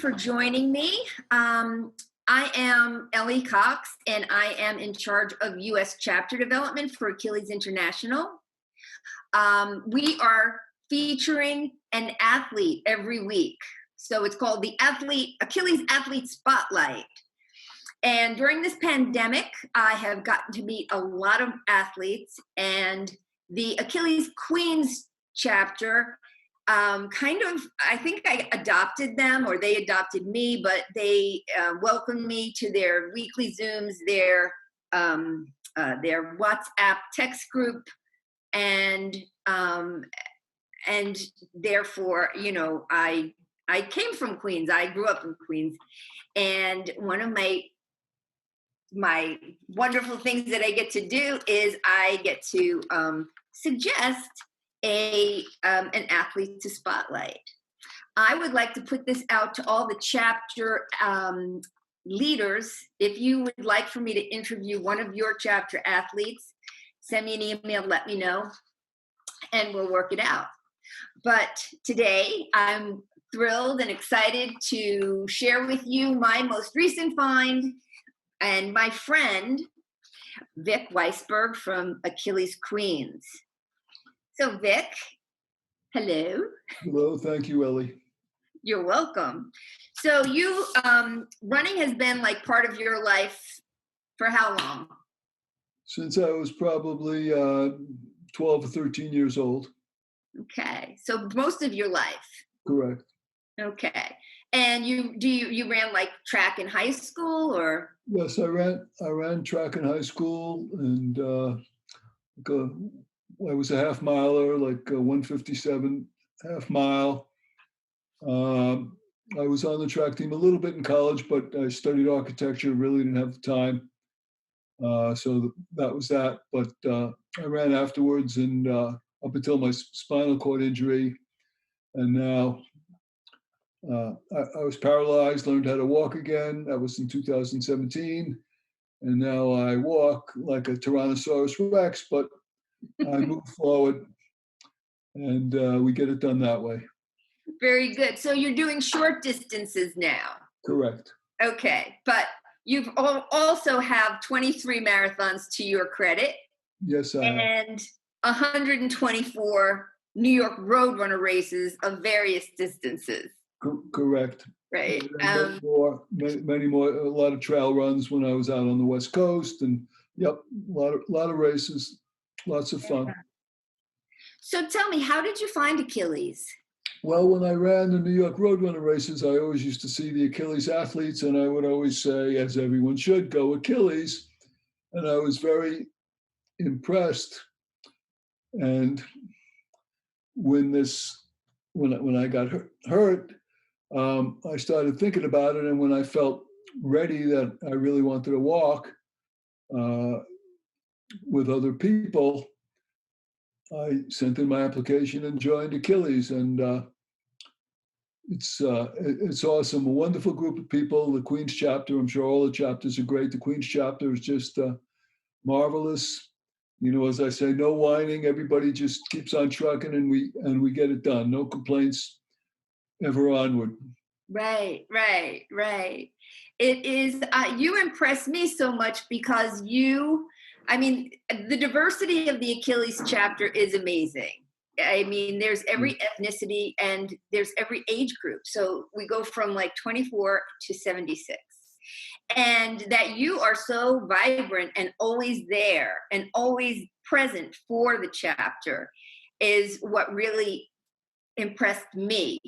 for joining me. I am Ellie Cox, and I am in charge of U.S. chapter development for Achilles International. We are featuring an athlete every week. So it's called the Achilles Athlete Spotlight. And during this pandemic, I have gotten to meet a lot of athletes, and the Achilles Queens chapter I think I adopted them, or they adopted me, but they welcomed me to their weekly Zooms, their WhatsApp text group, and therefore, I came from Queens. I grew up in Queens, and one of my wonderful things that I get to do is I get to suggest an athlete to spotlight. I would like to put this out to all the chapter leaders. If you would like for me to interview one of your chapter athletes, send me an email, let me know, and we'll work it out. But today, I'm thrilled and excited to share with you my most recent find and my friend, Vic Weisberg from Achilles Queens. So Vic, hello. Hello, thank you, Ellie. You're welcome. So you, running has been like part of your life for how long? Since I was probably 12 or 13 years old. Okay, so most of your life. Correct. Okay, and you ran like track in high school, or? Yes, I ran track in high school, and I was a half miler, like 157 half mile. I was on the track team a little bit in college, but I studied architecture, really didn't have the time. So that was that. But I ran afterwards, and up until my spinal cord injury. And now I was paralyzed, learned how to walk again. That was in 2017. And now I walk like a Tyrannosaurus Rex, but I move forward, and we get it done that way. Very good. So you're doing short distances now. Correct. Okay, but you've also have 23 marathons to your credit. Yes, I have. And 124 New York Roadrunner races of various distances. Correct. Right. Many more, a lot of trail runs when I was out on the West Coast, and yep, a lot of races, lots of fun. So tell me, how did you find Achilles? Well, when I ran the New York Roadrunner races, I always used to see the Achilles athletes, and I would always say, as everyone should, go Achilles. And I was very impressed. And when I got hurt, I started thinking about it, and when I felt ready that I really wanted to walk with other people, I sent in my application and joined Achilles, and it's awesome. A wonderful group of people. The Queens chapter, I'm sure all the chapters are great. The Queens chapter is just marvelous. As I say, no whining. Everybody just keeps on trucking, and we get it done. No complaints, ever onward. Right. It is, you impress me so much because the diversity of the Achilles chapter is amazing. I mean, there's every ethnicity and there's every age group. So we go from like 24 to 76. And that you are so vibrant and always there and always present for the chapter is what really impressed me.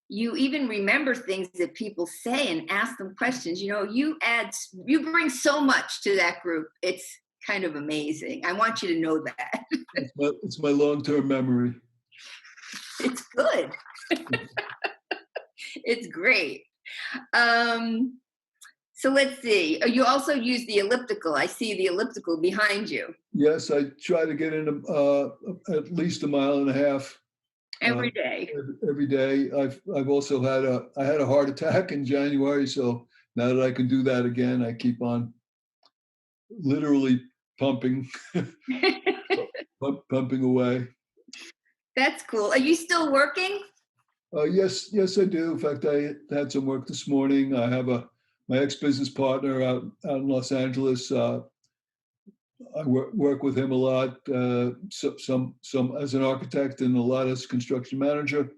You even remember things that people say and ask them questions. You bring so much to that group. It's kind of amazing. I want you to know that. It's my long-term memory. It's good. It's great. So let's see. You also use the elliptical. I see the elliptical behind you. Yes, I try to get in at least 1.5 miles. Every day. Every day. I've also had a heart attack in January, so now that I can do that again, I keep on literally pumping away. That's cool. Are you still working? Yes, I do. In fact, I had some work this morning. I have my ex-business partner out in Los Angeles. I work with him a lot, some as an architect and a lot as construction manager.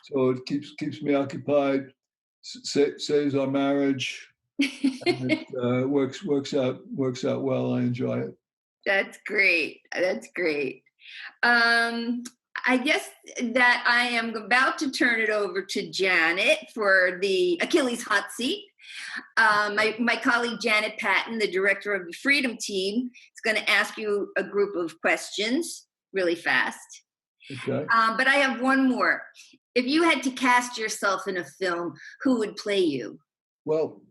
So it keeps me occupied, saves our marriage, and it works out well. I enjoy it. That's great. That's great. I guess that I am about to turn it over to Janet for the Achilles hot seat. My colleague Janet Patton, the director of the Freedom Team, is going to ask you a group of questions really fast. Okay. But I have one more. If you had to cast yourself in a film, who would play you? Well,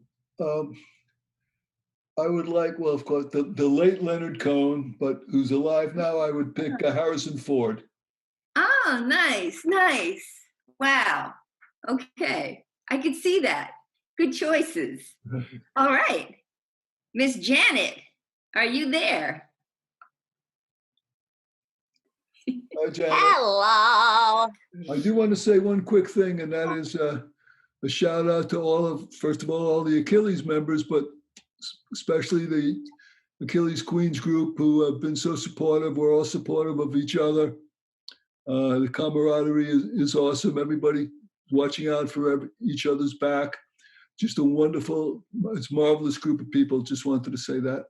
I would like, well, of course, the late Leonard Cohen, but who's alive now. I would pick Harrison Ford. Oh, nice, nice. Wow. Okay. I could see that. Good choices. All right. Miss Janet, are you there? Hi, Janet. Hello. I do want to say one quick thing, and that is a shout out to first of all the Achilles members, but especially the Achilles Queens group who have been so supportive. We're all supportive of each other. The camaraderie is awesome. Everybody watching out for each other's back. Just it's marvelous group of people. Just wanted to say that.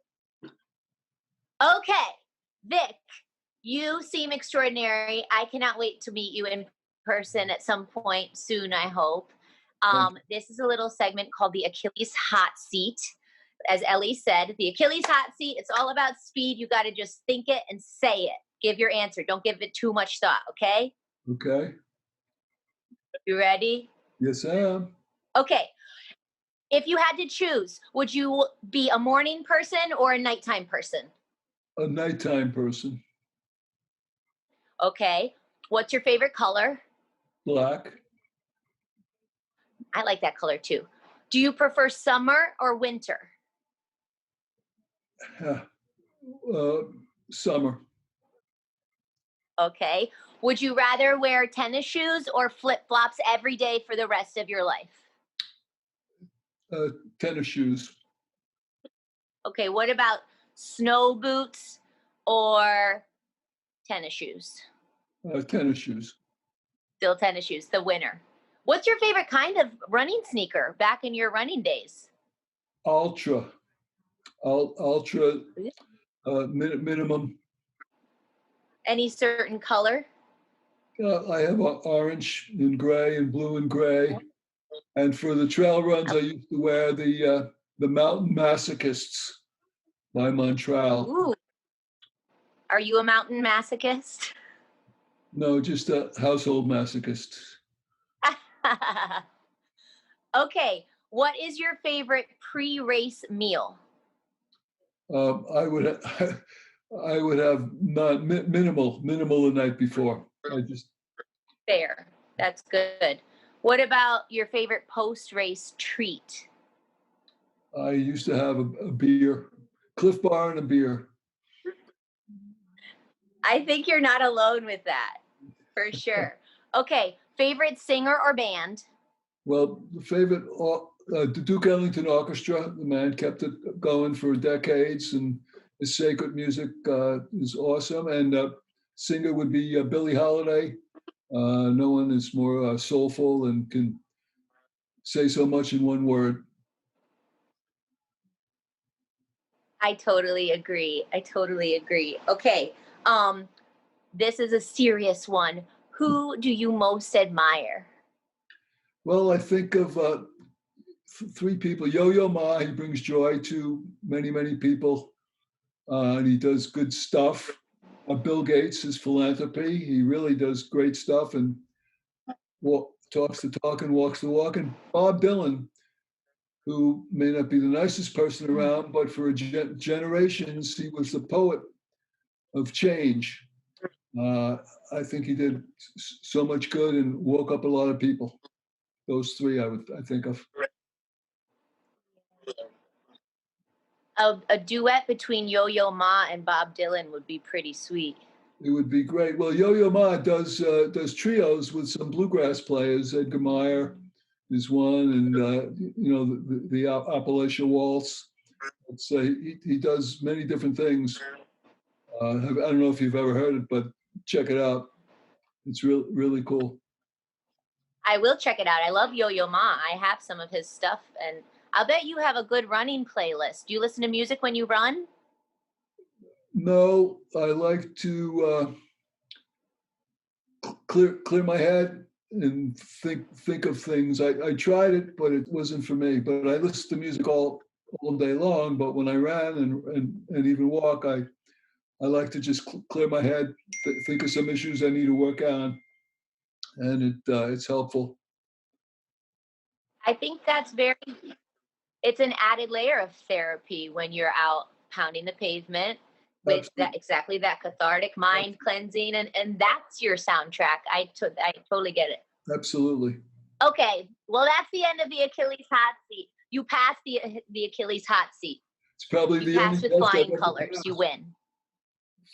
Okay, Vic, you seem extraordinary. I cannot wait to meet you in person at some point soon, I hope. This is a little segment called the Achilles Hot Seat. As Ellie said, the Achilles Hot Seat, it's all about speed. You got to just think it and say it. Give your answer. Don't give it too much thought, okay? Okay. You ready? Yes, I am. Okay. If you had to choose, would you be a morning person or a nighttime person? A nighttime person. Okay. What's your favorite color? Black. I like that color too. Do you prefer summer or winter? Summer. Okay. Would you rather wear tennis shoes or flip-flops every day for the rest of your life? Tennis shoes. Okay. What about snow boots or tennis shoes? Tennis shoes. Still tennis shoes, the winner. What's your favorite kind of running sneaker back in your running days? Ultra. Minimum. Any certain color? I have orange and gray and blue and gray. And for the trail runs, I used to wear the Mountain Masochists by Montreal. Ooh. Are you a mountain masochist? No, just a household masochist. Okay. What is your favorite pre-race meal? I would have minimal the night before. Fair. That's good. What about your favorite post-race treat? I used to have a beer, Cliff Bar and a beer. I think you're not alone with that, for sure. Okay, favorite singer or band? Well, the favorite, the Duke Ellington Orchestra. The man kept it going for decades, and his sacred music is awesome. And singer would be Billie Holiday. No one is more soulful and can say so much in one word. I totally agree. Okay, this is a serious one. Who do you most admire? Well, I think of three people. Yo-Yo Ma, he brings joy to many people, and he does good stuff. Bill Gates, his philanthropy, he really does great stuff and talks the talk and walks the walk. And Bob Dylan, who may not be the nicest person around, but for generations, he was the poet of change. I think he did so much good and woke up a lot of people. Those three I think of. A duet between Yo-Yo Ma and Bob Dylan would be pretty sweet. It would be great. Well, Yo-Yo Ma does trios with some bluegrass players. Edgar Meyer is one, and the Appalachia Waltz. He does many different things. I don't know if you've ever heard it, but check it out. It's really cool. I will check it out. I love Yo-Yo Ma. I have some of his stuff, and I'll bet you have a good running playlist. Do you listen to music when you run? No, I like to clear my head and think of things. I tried it, but it wasn't for me. But I listen to music all day long. But when I ran and even walk, I like to just clear my head, think of some issues I need to work on, and it's helpful. I think it's an added layer of therapy when you're out pounding the pavement with exactly that cathartic mind cleansing, and that's your soundtrack. I totally get it. Absolutely. Okay, well, that's the end of the Achilles hot seat. You passed the Achilles hot seat. It's probably You the only passed with test I've flying ever colors. passed. You win.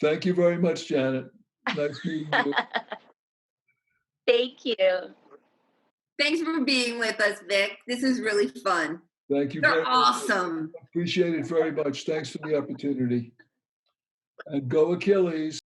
Thank you very much, Janet. Nice meeting you. Thank you. Thanks for being with us, Vic. This is really fun. Thank you very You're much. awesome. Appreciate it very much. Thanks for the opportunity. And go Achilles.